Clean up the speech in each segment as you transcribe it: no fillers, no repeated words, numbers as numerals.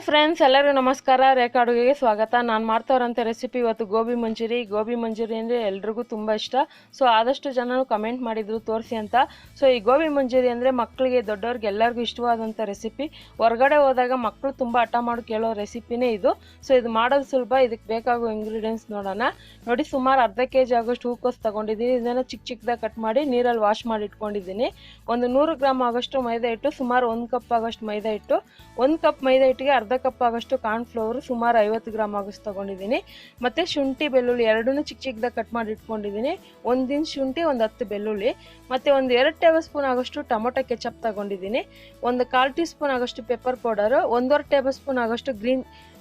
Hi friends, ಎಲ್ಲರಿಗೂ ನಮಸ್ಕಾರ. ರೇಖಾ ಅಡುಗೆಗೆ ಸ್ವಾಗತ. ನಾನು ಮಾಡ್ತಾರಂಥ ರೆಸಿಪಿ ಇವತ್ತು ಗೋಬಿ ಮಂಚೂರಿ ಅಂದರೆ ಎಲ್ರಿಗೂ ತುಂಬ ಇಷ್ಟ. ಸೊ ಆದಷ್ಟು ಜನರು ಕಮೆಂಟ್ ಮಾಡಿದ್ರು ತೋರಿಸಿ ಅಂತ. ಸೊ ಈ ಗೋಬಿ ಮಂಚೂರಿ ಅಂದರೆ ಮಕ್ಕಳಿಗೆ ದೊಡ್ಡವ್ರಿಗೆ ಎಲ್ಲರಿಗೂ ಇಷ್ಟವಾದಂಥ ರೆಸಿಪಿ. ಹೊರಗಡೆ ಹೋದಾಗ ಮಕ್ಕಳು ತುಂಬ ಹಠ ಮಾಡಿ ಕೇಳೋ ರೆಸಿಪಿನೇ ಇದು. ಸೊ ಇದು ಮಾಡೋದು ಸುಲಭ. ಇದಕ್ಕೆ ಬೇಕಾಗೋ ಇಂಗ್ರೀಡಿಯೆಂಟ್ಸ್ ನೋಡೋಣ. ನೋಡಿ, ಸುಮಾರು ಅರ್ಧ kg ಆಗೋಷ್ಟು ಹೂಕೋಸು ತೊಗೊಂಡಿದ್ದೀನಿ. ಇದನ್ನು ಚಿಕ್ಕದಾಗಿ ಕಟ್ ಮಾಡಿ ನೀರಲ್ಲಿ ವಾಶ್ ಮಾಡಿ ಇಟ್ಕೊಂಡಿದ್ದೀನಿ. ಒಂದು 100 ಗ್ರಾಮ್ ಆಗೋಷ್ಟು ಮೈದಾ ಹಿಟ್ಟು, ಸುಮಾರು 1 ಕಪ್ ಆಗೋಷ್ಟು ಮೈದಾ ಹಿಟ್ಟು, 1 ಕಪ್ ಮೈದಾ ಹಿಟ್ಟಿಗೆ ಅರ್ಧ ಕಪ್ ಆಗೋಷ್ಟು ಕಾರ್ನ್ಫ್ಲವರ್, ಸುಮಾರು 50 ಗ್ರಾಮ್ ಆಗೋಷ್ಟು ತೊಗೊಂಡಿದ್ದೀನಿ. ಮತ್ತು ಶುಂಠಿ ಬೆಳ್ಳುಳ್ಳಿ ಎರಡನ್ನೂ ಚಿಕ್ಕದಾಗಿ ಕಟ್ ಮಾಡಿ ಇಟ್ಕೊಂಡಿದ್ದೀನಿ. 1 ಇಂಚ್ ಶುಂಠಿ, ಒಂದು 10 ಬೆಳ್ಳುಳ್ಳಿ, ಮತ್ತು ಒಂದು 2 ಟೇಬಲ್ ಸ್ಪೂನ್ ಆಗೋಷ್ಟು ಟೊಮೊಟೊ ಕೆಚಪ್ ತೊಗೊಂಡಿದ್ದೀನಿ. ಒಂದು 1/4 ಟೀ ಸ್ಪೂನ್ ಆಗೋಷ್ಟು ಪೆಪ್ಪರ್ ಪೌಡರು, 1.5 ಟೇಬಲ್ ಸ್ಪೂನ್ ಆಗೋಷ್ಟು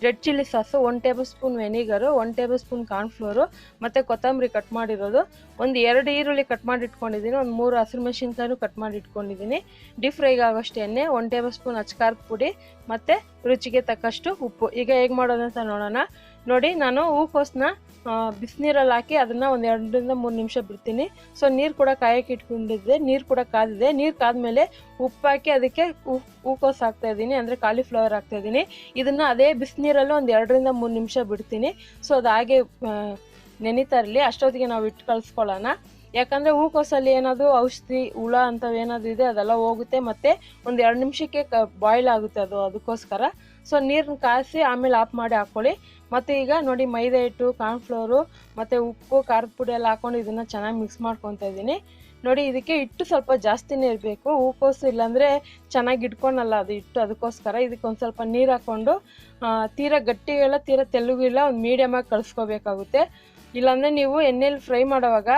red chilli sauce, 1 table spoon vinegar, 1 table spoon cornflour, ಮತ್ತು ಕೊತ್ತಂಬರಿ ಕಟ್ ಮಾಡಿರೋದು, ಒಂದು 2 ಈರುಳ್ಳಿ ಕಟ್ ಮಾಡಿ ಇಟ್ಕೊಂಡಿದ್ದೀನಿ, ಒಂದು 3 ಹಸಿಮೆಣಸಿನ್ಕಾಯಿನೂ ಕಟ್ ಮಾಡಿ ಇಟ್ಕೊಂಡಿದ್ದೀನಿ. ಡೀಪ್ ಫ್ರೈಗೆ ಆಗೋಷ್ಟು ಎಣ್ಣೆ, 1 ಟೇಬಲ್ ಸ್ಪೂನ್ ಅಚ್ಕಾರದ ಪುಡಿ, ಮತ್ತು ರುಚಿಗೆ ತಕ್ಕಷ್ಟು ಉಪ್ಪು. ಈಗ ಹೇಗೆ ಮಾಡೋದಂತ ನೋಡೋಣ. ನೋಡಿ, ನಾನು ಹೂಕೋಸನ್ನ ಬಿಸಿನೀರಲ್ಲಿ ಹಾಕಿ ಅದನ್ನು ಒಂದು 2 ರಿಂದ 3 ನಿಮಿಷ ಬಿಡ್ತೀನಿ. ಸೊ ನೀರು ಕೂಡ ಕಾಯಕ್ಕೆ ಇಟ್ಕೊಂಡಿದ್ದೆ, ನೀರು ಕೂಡ ಕಾದಿದೆ. ನೀರು ಕಾದ್ಮೇಲೆ ಉಪ್ಪು ಹಾಕಿ ಅದಕ್ಕೆ ಹೂಕೋಸು ಹಾಕ್ತಾಯಿದ್ದೀನಿ, ಅಂದರೆ ಕಾಲಿಫ್ಲವರ್ ಹಾಕ್ತಾಯಿದ್ದೀನಿ. ಇದನ್ನು ಅದೇ ಬಿಸಿನೀರಲ್ಲೂ ಒಂದು 2 ರಿಂದ 3 ನಿಮಿಷ ಬಿಡ್ತೀನಿ. ಸೊ ಅದು ಹಾಗೆ ನೆನಿತಾ ಇರಲಿ. ಅಷ್ಟೊತ್ತಿಗೆ ನಾವು ಇಟ್ಟು ಕಳಿಸ್ಕೊಳ್ಳೋಣ. ಯಾಕಂದರೆ ಹೂಕೋಸಲ್ಲಿ ಏನಾದರೂ ಔಷಧಿ ಹುಳ ಅಂಥವೇನಾದರೂ ಇದೆ ಅದೆಲ್ಲ ಹೋಗುತ್ತೆ, ಮತ್ತು ಒಂದು 2 ನಿಮಿಷಕ್ಕೆ ಬಾಯ್ಲ್ ಆಗುತ್ತೆ ಅದಕ್ಕೋಸ್ಕರ. ಸೊ ನೀರನ್ನ ಕಾಯಿಸಿ ಆಮೇಲೆ ಆಫ್ ಮಾಡಿ ಹಾಕ್ಕೊಳ್ಳಿ. ಮತ್ತು ಈಗ ನೋಡಿ, ಮೈದಾ ಹಿಟ್ಟು, ಕಾರ್ನ್ಫ್ಲವರು ಮತ್ತು ಉಪ್ಪು, ಖಾರದ ಪುಡಿ ಎಲ್ಲ ಹಾಕ್ಕೊಂಡು ಇದನ್ನು ಚೆನ್ನಾಗಿ ಮಿಕ್ಸ್ ಮಾಡ್ಕೊತಾ ಇದ್ದೀನಿ. ನೋಡಿ, ಇದಕ್ಕೆ ಹಿಟ್ಟು ಸ್ವಲ್ಪ ಜಾಸ್ತಿನೇ ಇರಬೇಕು. ಹೂಕೋಸು ಇಲ್ಲಾಂದರೆ ಚೆನ್ನಾಗಿ ಇಟ್ಕೊಳಲ್ಲ ಅದು ಹಿಟ್ಟು. ಅದಕ್ಕೋಸ್ಕರ ಇದಕ್ಕೆ ಒಂದು ಸ್ವಲ್ಪ ನೀರು ಹಾಕ್ಕೊಂಡು ತೀರಾ ಗಟ್ಟಿಗೆಲ್ಲ ತೀರಾ ತೆಳ್ಳಗಿಲ್ಲ, ಒಂದು ಮೀಡಿಯಮಾಗಿ ಕಳಿಸ್ಕೋಬೇಕಾಗುತ್ತೆ. ಇಲ್ಲಾಂದರೆ ನೀವು ಎಣ್ಣೆಲಿ ಫ್ರೈ ಮಾಡೋವಾಗ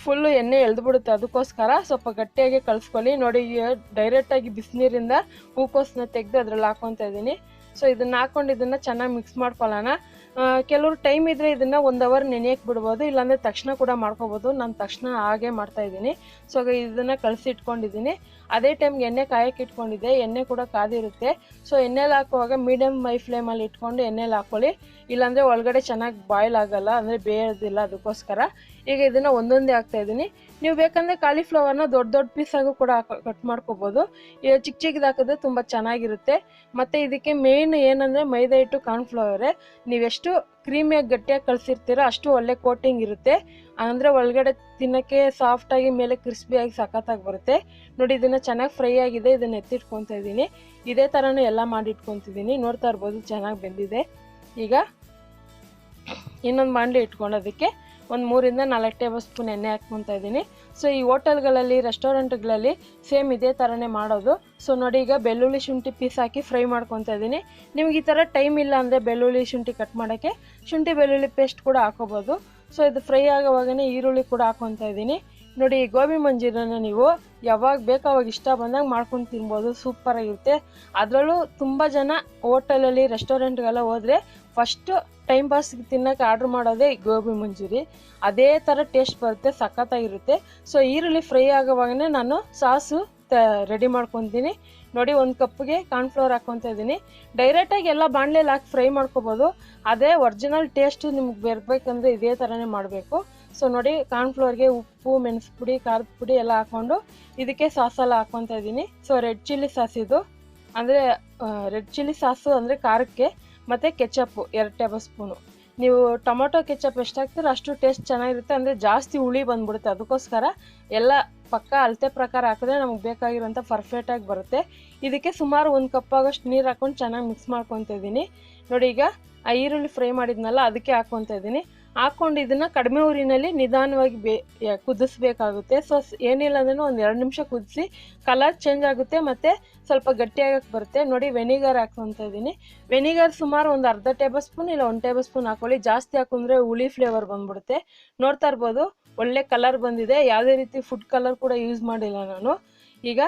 ಫುಲ್ಲು ಎಣ್ಣೆ ಎಳೆದ್ಬಿಡುತ್ತೆ. ಅದಕ್ಕೋಸ್ಕರ ಸ್ವಲ್ಪ ಗಟ್ಟಿಯಾಗಿ ಕಳಿಸ್ಕೊಳ್ಳಿ. ನೋಡಿ, ಡೈರೆಕ್ಟಾಗಿ ಬಿಸಿನೀರಿಂದ ಹೂಕೋಸನ್ನ ತೆಗೆದು ಅದರಲ್ಲಿ ಹಾಕ್ಕೊತಾ ಇದ್ದೀನಿ. ಸೊ ಇದನ್ನು ಹಾಕ್ಕೊಂಡು ಇದನ್ನು ಚೆನ್ನಾಗಿ ಮಿಕ್ಸ್ ಮಾಡ್ಕೊಳ್ಳೋಣ. ಕೆಲವರು ಟೈಮ್ ಇದ್ದರೆ ಇದನ್ನು 1 ಅವರ್ ನೆನೆಯಕ್ಕೆ ಬಿಡ್ಬೋದು, ಇಲ್ಲಾಂದರೆ ತಕ್ಷಣ ಕೂಡ ಮಾಡ್ಕೋಬೋದು. ನಾನು ತಕ್ಷಣ ಹಾಗೆ ಮಾಡ್ತಾಯಿದ್ದೀನಿ. ಸೊ ಇದನ್ನು ಕಲಸಿ ಇಟ್ಕೊಂಡಿದ್ದೀನಿ. ಅದೇ ಟೈಮ್ಗೆ ಎಣ್ಣೆ ಕಾಯಕ್ಕೆ ಇಟ್ಕೊಂಡಿದ್ದೆ, ಎಣ್ಣೆ ಕೂಡ ಕಾದಿರುತ್ತೆ. ಸೊ ಎಣ್ಣೆಲಿ ಹಾಕುವಾಗ ಮೀಡಿಯಮ್ ಹೈ ಫ್ಲೇಮಲ್ಲಿ ಇಟ್ಕೊಂಡು ಎಣ್ಣೆಲಿ ಹಾಕ್ಕೊಳ್ಳಿ, ಇಲ್ಲಾಂದರೆ ಒಳಗಡೆ ಚೆನ್ನಾಗಿ ಬಾಯ್ಲ್ ಆಗೋಲ್ಲ, ಅಂದರೆ ಬೇಯೋದಿಲ್ಲ. ಅದಕ್ಕೋಸ್ಕರ ಈಗ ಇದನ್ನು ಒಂದೊಂದೇ ಹಾಕ್ತಾಯಿದ್ದೀನಿ. ನೀವು ಬೇಕಂದರೆ ಕಾಲಿಫ್ಲವರ್ನ ದೊಡ್ಡ ಪೀಸಾಗೂ ಕೂಡ ಕಟ್ ಮಾಡ್ಕೋಬೋದು. ಈಗ ಚಿಕ್ಕದು ಹಾಕಿದ್ರೆ ತುಂಬ ಚೆನ್ನಾಗಿರುತ್ತೆ. ಮತ್ತು ಇದಕ್ಕೆ ಮೇಯ್ನ್ ಏನಂದರೆ ಮೈದಾ ಹಿಟ್ಟು, ಕಾರ್ನ್ಫ್ಲವರೇ. ನೀವೆಷ್ಟು ಕ್ರೀಮಿಯಾಗಿ ಗಟ್ಟಿಯಾಗಿ ಕಳಿಸಿರ್ತೀರೋ ಅಷ್ಟು ಒಳ್ಳೆ ಕೋಟಿಂಗ್ ಇರುತ್ತೆ. ಅಂದರೆ ಒಳಗಡೆ ತಿನ್ನೋಕ್ಕೆ ಸಾಫ್ಟಾಗಿ, ಮೇಲೆ ಕ್ರಿಸ್ಪಿಯಾಗಿ ಸಖತ್ತಾಗಿ ಬರುತ್ತೆ. ನೋಡಿ, ಇದನ್ನು ಚೆನ್ನಾಗಿ ಫ್ರೈ ಆಗಿದೆ. ಇದನ್ನು ಎತ್ತಿಟ್ಕೊತಾ ಇದ್ದೀನಿ. ಇದೇ ಥರನೂ ಎಲ್ಲ ಮಾಡಿ ಇಟ್ಕೊತಿದ್ದೀನಿ. ನೋಡ್ತಾ ಇರ್ಬೋದು ಚೆನ್ನಾಗಿ ಬೆಂದಿದೆ. ಈಗ ಇನ್ನೊಂದು ಬಾಣಲಿ ಇಟ್ಕೊಂಡೋದಕ್ಕೆ ಒಂದು 3 ರಿಂದ 4 ಟೇಬಲ್ ಸ್ಪೂನ್ ಎಣ್ಣೆ ಹಾಕ್ಕೊತಾ ಇದ್ದೀನಿ. ಸೊ ಈ ಹೋಟೆಲ್ಗಳಲ್ಲಿ, ರೆಸ್ಟೋರೆಂಟ್ಗಳಲ್ಲಿ ಸೇಮ್ ಇದೇ ಥರನೇ ಮಾಡೋದು. ಸೊ ನೋಡಿ, ಈಗ ಬೆಳ್ಳುಳ್ಳಿ ಶುಂಠಿ ಪೀಸ್ ಹಾಕಿ ಫ್ರೈ ಮಾಡ್ಕೊತಾ ಇದ್ದೀನಿ. ನಿಮ್ಗೆ ಈ ಥರ ಟೈಮ್ ಇಲ್ಲ ಅಂದರೆ ಬೆಳ್ಳುಳ್ಳಿ ಶುಂಠಿ ಕಟ್ ಮಾಡೋಕ್ಕೆ ಶುಂಠಿ ಬೆಳ್ಳುಳ್ಳಿ ಪೇಸ್ಟ್ ಕೂಡ ಹಾಕೋಬೋದು. ಸೊ ಇದು ಫ್ರೈ ಆಗೋವಾಗನೇ ಈರುಳ್ಳಿ ಕೂಡ ಹಾಕ್ಕೊತಾ ಇದ್ದೀನಿ. ನೋಡಿ, ಈ ಗೋಬಿ ಮಂಚೂರಿಯನ್ನ ನೀವು ಯಾವಾಗ ಬೇಕೋ ಅವಾಗ ಇಷ್ಟ ಬಂದಾಗ ಮಾಡ್ಕೊಂಡು ತಿನ್ಬೋದು. ಸೂಪರಾಗಿರುತ್ತೆ. ಅದರಲ್ಲೂ ತುಂಬ ಜನ ಹೋಟೆಲಲ್ಲಿ, ರೆಸ್ಟೋರೆಂಟ್ಗೆಲ್ಲ ಹೋದರೆ ಫಸ್ಟು ಟೈಮ್ ಪಾಸ್ಗೆ ತಿನ್ನೋಕ್ಕೆ ಆರ್ಡ್ರ್ ಮಾಡೋದೇ ಈ ಗೋಬಿ ಮಂಚೂರಿ. ಅದೇ ಥರ ಟೇಸ್ಟ್ ಬರುತ್ತೆ, ಸಖತ್ತಾಗಿರುತ್ತೆ. ಸೊ ಈರುಳ್ಳಿ ಫ್ರೈ ಆಗೋವಾಗನೇ ನಾನು ಸಾಸು ರೆಡಿ ಮಾಡ್ಕೊತೀನಿ. ನೋಡಿ, 1 ಕಪ್ಗೆ ಕಾರ್ನ್ಫ್ಲವರ್ ಹಾಕ್ಕೊತಾ ಇದ್ದೀನಿ. ಡೈರೆಕ್ಟಾಗಿ ಎಲ್ಲ ಬಾಣಲೆಯಲ್ಲಿ ಹಾಕಿ ಫ್ರೈ ಮಾಡ್ಕೊಬೋದು. ಅದೇ ಒರಿಜಿನಲ್ ಟೇಸ್ಟು ನಿಮ್ಗೆ ಬರಬೇಕಂದ್ರೆ ಇದೇ ಥರನೇ ಮಾಡಬೇಕು. ಸೊ ನೋಡಿ, ಕಾರ್ನ್ಫ್ಲವರ್ಗೆ ಉಪ್ಪು, ಮೆಣಸು ಪುಡಿ, ಖಾರದ ಪುಡಿ ಎಲ್ಲ ಹಾಕ್ಕೊಂಡು ಇದಕ್ಕೆ ಸಾಸೆಲ್ಲ ಹಾಕ್ಕೊತಾ ಇದ್ದೀನಿ. ಸೊ ರೆಡ್ ಚಿಲ್ಲಿ ಸಾಸ್ ಇದು, ಅಂದರೆ ರೆಡ್ ಚಿಲ್ಲಿ ಸಾಸು ಅಂದರೆ ಖಾರಕ್ಕೆ, ಮತ್ತು ಕೆಚಪ್ಪು 2 ಟೇಬಲ್ ಸ್ಪೂನು. ನೀವು ಟೊಮೊಟೊ ಕೆಚಪ್ ಎಷ್ಟು ಹಾಕ್ತೀರೋ ಅಷ್ಟು ಟೇಸ್ಟ್ ಚೆನ್ನಾಗಿರುತ್ತೆ, ಅಂದರೆ ಜಾಸ್ತಿ ಹುಳಿ ಬಂದ್ಬಿಡುತ್ತೆ. ಅದಕ್ಕೋಸ್ಕರ ಎಲ್ಲ ಪಕ್ಕ ಅಳತೆ ಪ್ರಕಾರ ಹಾಕಿದ್ರೆ ನಮಗೆ ಬೇಕಾಗಿರೋಂಥ ಪರ್ಫೆಕ್ಟಾಗಿ ಬರುತ್ತೆ. ಇದಕ್ಕೆ ಸುಮಾರು 1 ಕಪ್ ಆಗೋಷ್ಟು ನೀರು ಹಾಕ್ಕೊಂಡು ಚೆನ್ನಾಗಿ ಮಿಕ್ಸ್ ಮಾಡ್ಕೊತಾ ಇದ್ದೀನಿ. ನೋಡಿ, ಈಗ ಆ ಈರುಳ್ಳಿ ಫ್ರೈ ಮಾಡಿದ್ನಲ್ಲ ಅದಕ್ಕೆ ಹಾಕ್ಕೊತಾ ಇದ್ದೀನಿ. ಹಾಕ್ಕೊಂಡು ಇದನ್ನು ಕಡಿಮೆ ಊರಿನಲ್ಲಿ ನಿಧಾನವಾಗಿ ಕುದಿಸ್ಬೇಕಾಗುತ್ತೆ. ಸೊ ಏನಿಲ್ಲ ಅಂದ್ರೂ ಒಂದು 2 ನಿಮಿಷ ಕುದಿಸಿ ಕಲರ್ ಚೇಂಜ್ ಆಗುತ್ತೆ, ಮತ್ತು ಸ್ವಲ್ಪ ಗಟ್ಟಿಯಾಗಕ್ಕೆ ಬರುತ್ತೆ. ನೋಡಿ, ವೆನಿಗರ್ ಹಾಕ್ಕೊತಾ ಇದ್ದೀನಿ. ವೆನಿಗರ್ ಸುಮಾರು ಒಂದು ಅರ್ಧ ಟೇಬಲ್ ಸ್ಪೂನ್ ಇಲ್ಲ 1 ಟೇಬಲ್ ಸ್ಪೂನ್ ಹಾಕ್ಕೊಳ್ಳಿ. ಜಾಸ್ತಿ ಹಾಕಿದ್ರೆ ಹುಳಿ ಫ್ಲೇವರ್ ಬಂದ್ಬಿಡುತ್ತೆ. ನೋಡ್ತಾ ಇರ್ಬೋದು ಒಳ್ಳೆ ಕಲರ್ ಬಂದಿದೆ. ಯಾವುದೇ ರೀತಿ ಫುಡ್ ಕಲರ್ ಕೂಡ ಯೂಸ್ ಮಾಡಿಲ್ಲ ನಾನು. ಈಗ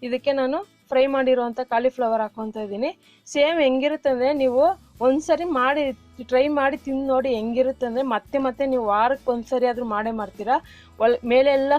ಇದಕ್ಕೆ ನಾನು ಫ್ರೈ ಮಾಡಿರೋವಂಥ ಕಾಲಿಫ್ಲವರ್ ಹಾಕ್ಕೊತಾ ಇದ್ದೀನಿ. ಸೇಮ್ ಹೆಂಗಿರುತ್ತೆ ಅಂದರೆ, ನೀವು ಒಂದ್ಸರಿ ಮಾಡಿ ಟ್ರೈ ಮಾಡಿ ತಿಂದು ನೋಡಿ ಹೆಂಗಿರುತ್ತೆ ಅಂದರೆ, ಮತ್ತೆ ನೀವು ವಾರಕ್ಕೆ ಒಂದ್ಸರಿ ಆದರೂ ಮಾಡೇ ಮಾಡ್ತೀರಾ. ಮೇಲೆಲ್ಲ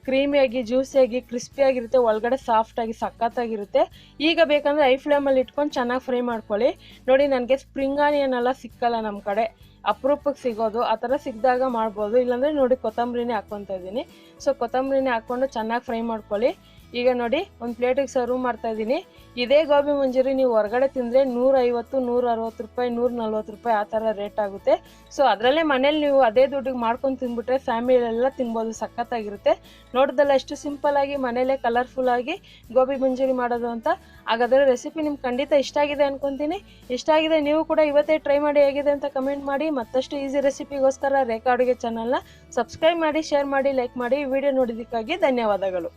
ಕ್ರೀಮಿಯಾಗಿ, ಜ್ಯೂಸಿಯಾಗಿ, ಕ್ರಿಸ್ಪಿಯಾಗಿರುತ್ತೆ, ಒಳಗಡೆ ಸಾಫ್ಟಾಗಿ ಸಖತ್ತಾಗಿರುತ್ತೆ. ಈಗ ಬೇಕಂದರೆ ಐ ಫ್ಲೇಮಲ್ಲಿ ಇಟ್ಕೊಂಡು ಚೆನ್ನಾಗಿ ಫ್ರೈ ಮಾಡ್ಕೊಳ್ಳಿ. ನೋಡಿ, ನನಗೆ ಸ್ಪ್ರಿಂಗ್ ಆನಿಯನ್ ಎಲ್ಲ ಸಿಕ್ಕಲ್ಲ ನಮ್ಮ ಕಡೆ, ಅಪರೂಪಕ್ಕೆ ಸಿಗೋದು. ಆ ಥರ ಸಿಕ್ಕಿದಾಗ ಮಾಡ್ಬೋದು. ಇಲ್ಲಾಂದರೆ ನೋಡಿ, ಕೊತ್ತಂಬರಿನೇ ಹಾಕ್ಕೊತಾ ಇದ್ದೀನಿ. ಸೊ ಕೊತ್ತಂಬರಿನೇ ಹಾಕ್ಕೊಂಡು ಚೆನ್ನಾಗಿ ಫ್ರೈ ಮಾಡ್ಕೊಳ್ಳಿ. ಈಗ ನೋಡಿ ಒಂದು ಪ್ಲೇಟಿಗೆ ಸರ್ವ್ ಮಾಡ್ತಾ ಇದ್ದೀನಿ. ಇದೇ ಗೋಬಿ ಮಂಚೂರಿ ನೀವು ಹೊರಗಡೆ ತಿಂದರೆ 150, 160 ರೂಪಾಯಿ, 140 ರೂಪಾಯಿ ಆ ಥರ ರೇಟ್ ಆಗುತ್ತೆ. ಸೊ ಅದರಲ್ಲೇ ಮನೇಲಿ ನೀವು ಅದೇ ದುಡ್ಡಿಗೆ ಮಾಡ್ಕೊಂಡು ತಿಂದ್ಬಿಟ್ರೆ ಫ್ಯಾಮಿಲಿಯೆಲ್ಲ ತಿನ್ಬೋದು, ಸಖತ್ತಾಗಿರುತ್ತೆ. ನೋಡಿದಲ್ಲ ಎಷ್ಟು ಸಿಂಪಲ್ಲಾಗಿ ಮನೇಲೇ ಕಲರ್ಫುಲ್ಲಾಗಿ ಗೋಬಿ ಮಂಚೂರಿ ಮಾಡೋದು ಅಂತ. ಹಾಗಾದರೆ ರೆಸಿಪಿ ನಿಮ್ಗೆ ಖಂಡಿತ ಇಷ್ಟ ಆಗಿದೆ ಅನ್ಕೊತೀನಿ. ಇಷ್ಟ ಆಗಿದೆ ನೀವು ಕೂಡ ಇವತ್ತೇ ಟ್ರೈ ಮಾಡಿ ಹೇಗಿದೆ ಅಂತ ಕಮೆಂಟ್ ಮಾಡಿ. ಮತ್ತಷ್ಟು ಈಸಿ ರೆಸಿಪಿಗೋಸ್ಕರ ರೇಖಾ ಅಡುಗೆ ಚಾನಲ್ನ ಸಬ್ಸ್ಕ್ರೈಬ್ ಮಾಡಿ, ಶೇರ್ ಮಾಡಿ, ಲೈಕ್ ಮಾಡಿ. ವಿಡಿಯೋ ನೋಡಿದ್ದಕ್ಕಾಗಿ ಧನ್ಯವಾದಗಳು.